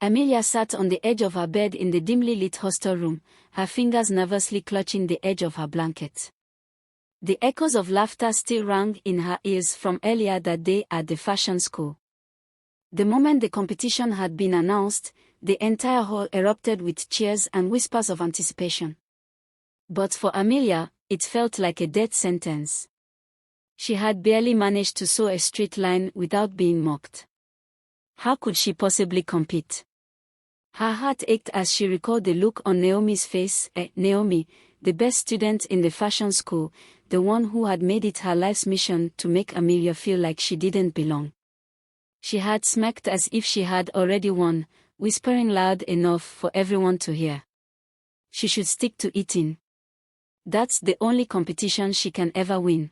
Amelia sat on the edge of her bed in the dimly lit hostel room, her fingers nervously clutching the edge of her blanket. The echoes of laughter still rang in her ears from earlier that day at the fashion school. The moment the competition had been announced, the entire hall erupted with cheers and whispers of anticipation. But for Amelia, it felt like a death sentence. She had barely managed to sew a straight line without being mocked. How could she possibly compete? Her heart ached as she recalled the look on Naomi's face. Naomi, the best student in the fashion school, the one who had made it her life's mission to make Amelia feel like she didn't belong. She had smirked as if she had already won, whispering loud enough for everyone to hear. She should stick to eating. That's the only competition she can ever win.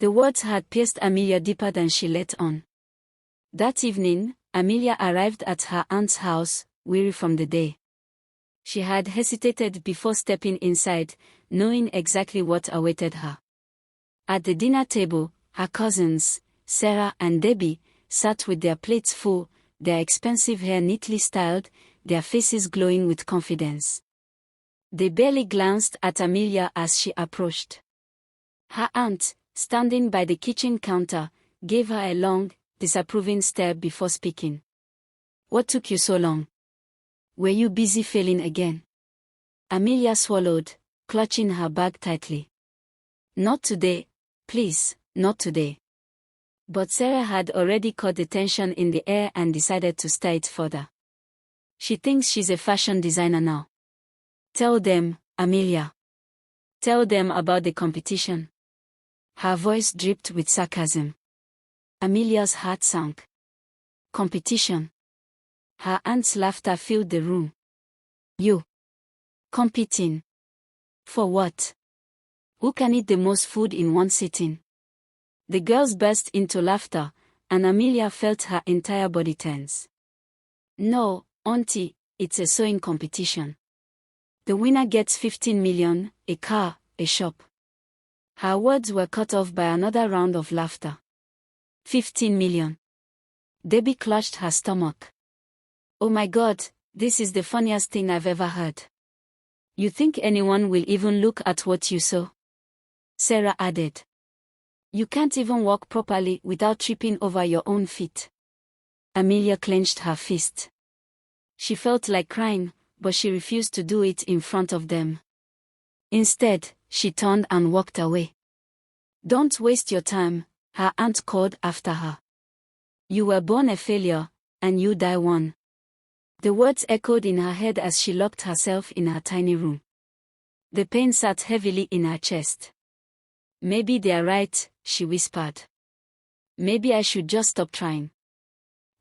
The words had pierced Amelia deeper than she let on. That evening, Amelia arrived at her aunt's house, weary from the day. She had hesitated before stepping inside, knowing exactly what awaited her. At the dinner table, her cousins, Sarah and Debbie, sat with their plates full, their expensive hair neatly styled, their faces glowing with confidence. They barely glanced at Amelia as she approached. Her aunt, standing by the kitchen counter, gave her a long, disapproving stare before speaking. "What took you so long? Were you busy failing again?" Amelia swallowed, clutching her bag tightly. "Not today, please, not today." But Sarah had already caught the tension in the air and decided to stir it further. "She thinks she's a fashion designer now. Tell them, Amelia. Tell them about the competition." Her voice dripped with sarcasm. Amelia's heart sank. "Competition?" Her aunt's laughter filled the room. "You? Competing? For what? Who can eat the most food in one sitting?" The girls burst into laughter, and Amelia felt her entire body tense. "No, auntie, it's a sewing competition. The winner gets 15 million, a car, a shop." Her words were cut off by another round of laughter. 15 million. Debbie clutched her stomach. "Oh my God, this is the funniest thing I've ever heard. You think anyone will even look at what you sew?" Sarah added. "You can't even walk properly without tripping over your own feet." Amelia clenched her fist. She felt like crying, but she refused to do it in front of them. Instead, she turned and walked away. "Don't waste your time," her aunt called after her. "You were born a failure, and you die one." The words echoed in her head as she locked herself in her tiny room. The pain sat heavily in her chest. "Maybe they're right," she whispered. "Maybe I should just stop trying."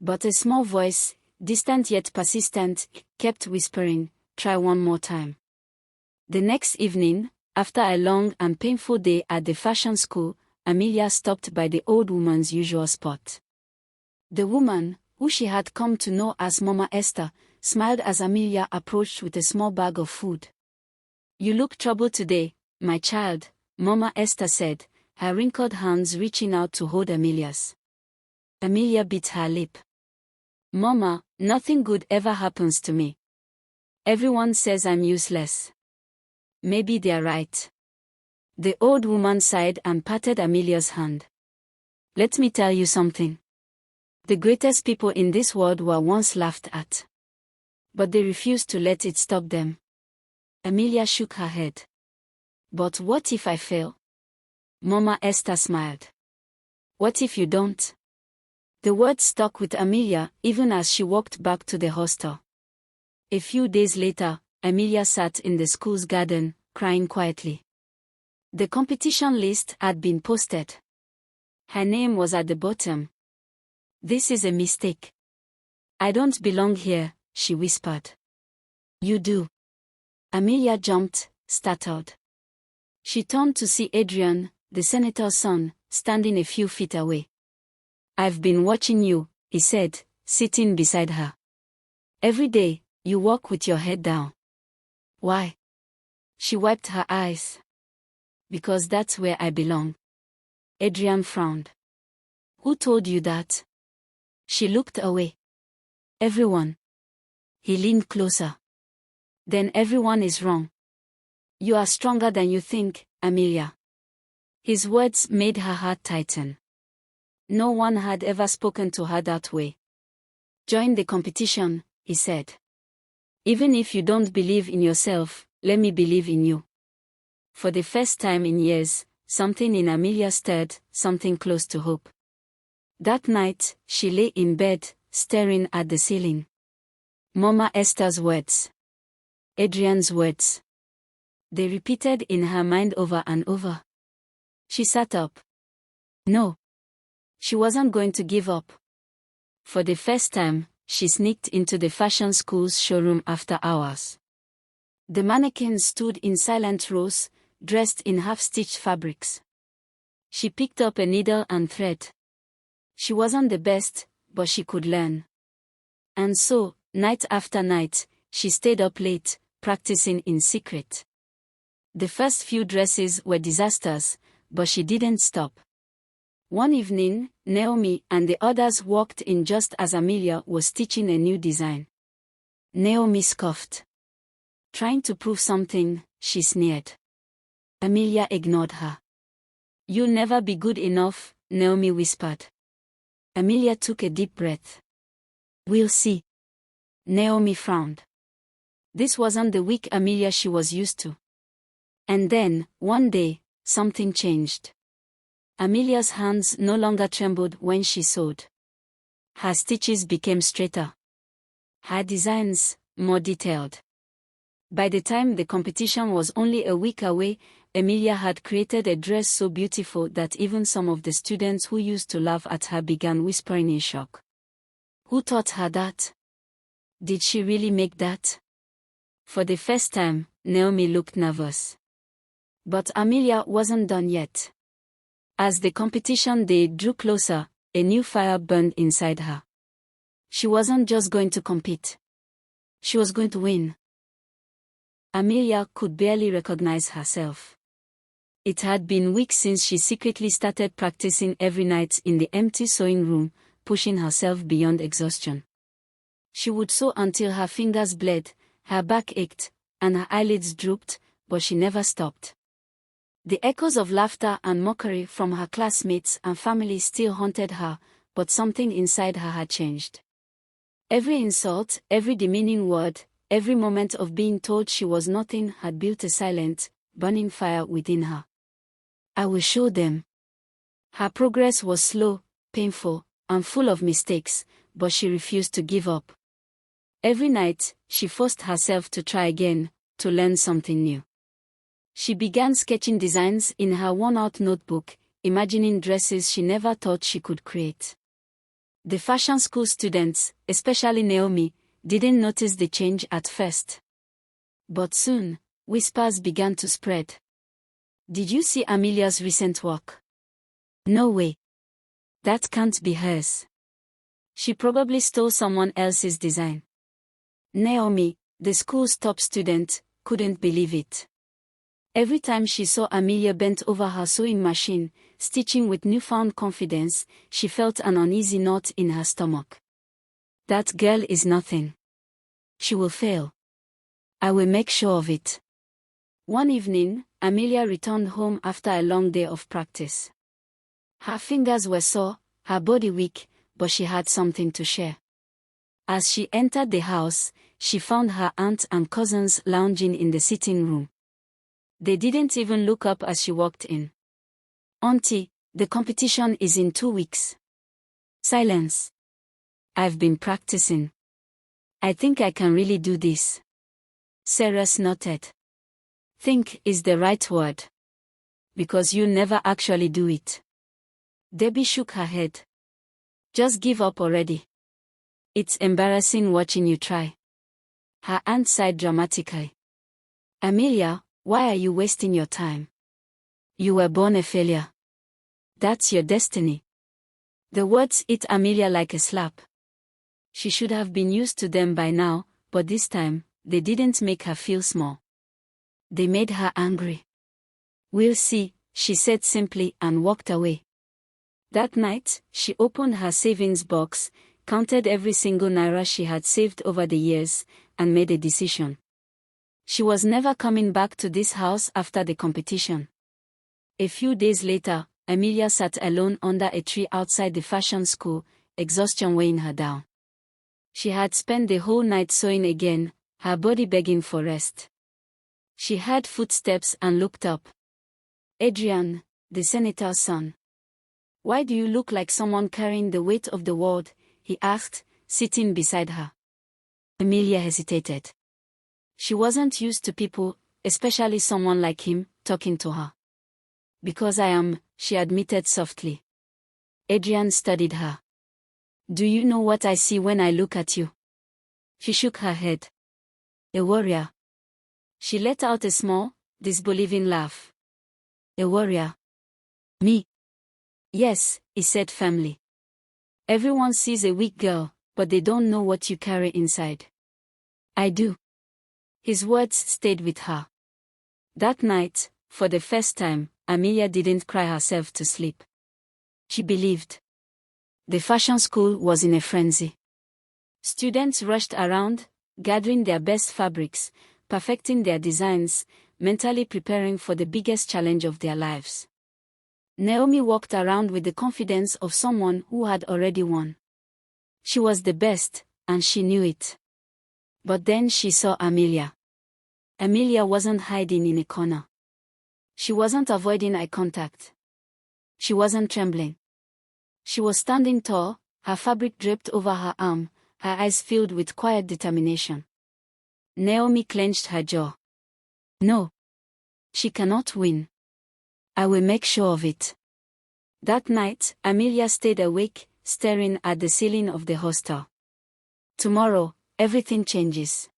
But a small voice, distant yet persistent, kept whispering, "Try one more time." The next evening, after a long and painful day at the fashion school, Amelia stopped by the old woman's usual spot. The woman, who she had come to know as Mama Esther, smiled as Amelia approached with a small bag of food. "You look troubled today, my child," Mama Esther said, her wrinkled hands reaching out to hold Amelia's. Amelia bit her lip. "Mama, nothing good ever happens to me. Everyone says I'm useless." "Maybe they're right." The old woman sighed and patted Amelia's hand. "Let me tell you something. The greatest people in this world were once laughed at. But they refused to let it stop them." Amelia shook her head. "But what if I fail?" Mama Esther smiled. "What if you don't?" The words stuck with Amelia even as she walked back to the hostel. A few days later, Amelia sat in the school's garden, crying quietly. The competition list had been posted. Her name was at the bottom. "This is a mistake. I don't belong here," she whispered. "You do." Amelia jumped, startled. She turned to see Adrian, the senator's son, standing a few feet away. "I've been watching you," he said, sitting beside her. "Every day, you walk with your head down. Why?" She wiped her eyes. "Because that's where I belong." Adrian frowned. "Who told you that?" She looked away. "Everyone. He leaned closer. Then everyone is wrong. You are stronger than you think, Amelia. His words made her heart tighten. No one had ever spoken to her that way. Join the competition, he said. Even if you don't believe in yourself, let me believe in you. For the first time in years, something in Amelia stirred, something close to hope. That night, she lay in bed, staring at the ceiling. Mama Esther's words. Adrian's words. They repeated in her mind over and over. She sat up. No. She wasn't going to give up. For the first time, she sneaked into the fashion school's showroom after hours. The mannequins stood in silent rows, dressed in half-stitched fabrics. She picked up a needle and thread. She wasn't the best, but she could learn. And so, night after night, she stayed up late, practicing in secret. The first few dresses were disasters, but she didn't stop. One evening, Naomi and the others walked in just as Amelia was stitching a new design. Naomi scoffed. Trying to prove something, she sneered. Amelia ignored her. You'll never be good enough, Naomi whispered. Amelia took a deep breath. We'll see. Naomi frowned. This wasn't the weak Amelia she was used to. And then, one day, something changed. Amelia's hands no longer trembled when she sewed. Her stitches became straighter. Her designs, more detailed. By the time the competition was only a week away, Amelia had created a dress so beautiful that even some of the students who used to laugh at her began whispering in shock. Who taught her that? Did she really make that? For the first time, Naomi looked nervous. But Amelia wasn't done yet. As the competition day drew closer, a new fire burned inside her. She wasn't just going to compete. She was going to win. Amelia could barely recognize herself. It had been weeks since she secretly started practicing every night in the empty sewing room, pushing herself beyond exhaustion. She would sew until her fingers bled, her back ached, and her eyelids drooped, but she never stopped. The echoes of laughter and mockery from her classmates and family still haunted her, but something inside her had changed. Every insult, every demeaning word, every moment of being told she was nothing had built a silent, burning fire within her. I will show them. Her progress was slow, painful, and full of mistakes, but she refused to give up. Every night, she forced herself to try again, to learn something new. She began sketching designs in her worn-out notebook, imagining dresses she never thought she could create. The fashion school students, especially Naomi, didn't notice the change at first. But soon, whispers began to spread. Did you see Amelia's recent work? No way. That can't be hers. She probably stole someone else's design. Naomi, the school's top student, couldn't believe it. Every time she saw Amelia bent over her sewing machine, stitching with newfound confidence, she felt an uneasy knot in her stomach. That girl is nothing. She will fail. I will make sure of it. One evening, Amelia returned home after a long day of practice. Her fingers were sore, her body weak, but she had something to share. As she entered the house, she found her aunt and cousins lounging in the sitting room. They didn't even look up as she walked in. Auntie, the competition is in 2 weeks. Silence. I've been practicing. I think I can really do this. Sarah snorted. Think is the right word. Because you never actually do it. Debbie shook her head. Just give up already. It's embarrassing watching you try. Her aunt sighed dramatically. Amelia, why are you wasting your time? You were born a failure. That's your destiny. The words hit Amelia like a slap. She should have been used to them by now, but this time, they didn't make her feel small. They made her angry. We'll see, she said simply and walked away. That night, she opened her savings box, counted every single naira she had saved over the years, and made a decision. She was never coming back to this house after the competition. A few days later, Amelia sat alone under a tree outside the fashion school, exhaustion weighing her down. She had spent the whole night sewing again, her body begging for rest. She heard footsteps and looked up. Adrian, the senator's son. "Why do you look like someone carrying the weight of the world?" he asked, sitting beside her. Amelia hesitated. She wasn't used to people, especially someone like him, talking to her. "Because I am," she admitted softly. Adrian studied her. "Do you know what I see when I look at you?" She shook her head. "A warrior." She let out a small, disbelieving laugh. "A warrior? Me?" "Yes," he said firmly. "Everyone sees a weak girl, but they don't know what you carry inside." "I do." His words stayed with her. That night, for the first time, Amelia didn't cry herself to sleep. She believed. The fashion school was in a frenzy. Students rushed around, gathering their best fabrics, perfecting their designs, mentally preparing for the biggest challenge of their lives. Naomi walked around with the confidence of someone who had already won. She was the best, and she knew it. But then she saw Amelia. Amelia wasn't hiding in a corner. She wasn't avoiding eye contact. She wasn't trembling. She was standing tall, her fabric draped over her arm, her eyes filled with quiet determination. Naomi clenched her jaw. "No. She cannot win. I will make sure of it." That night, Amelia stayed awake, staring at the ceiling of the hostel. Tomorrow, everything changes.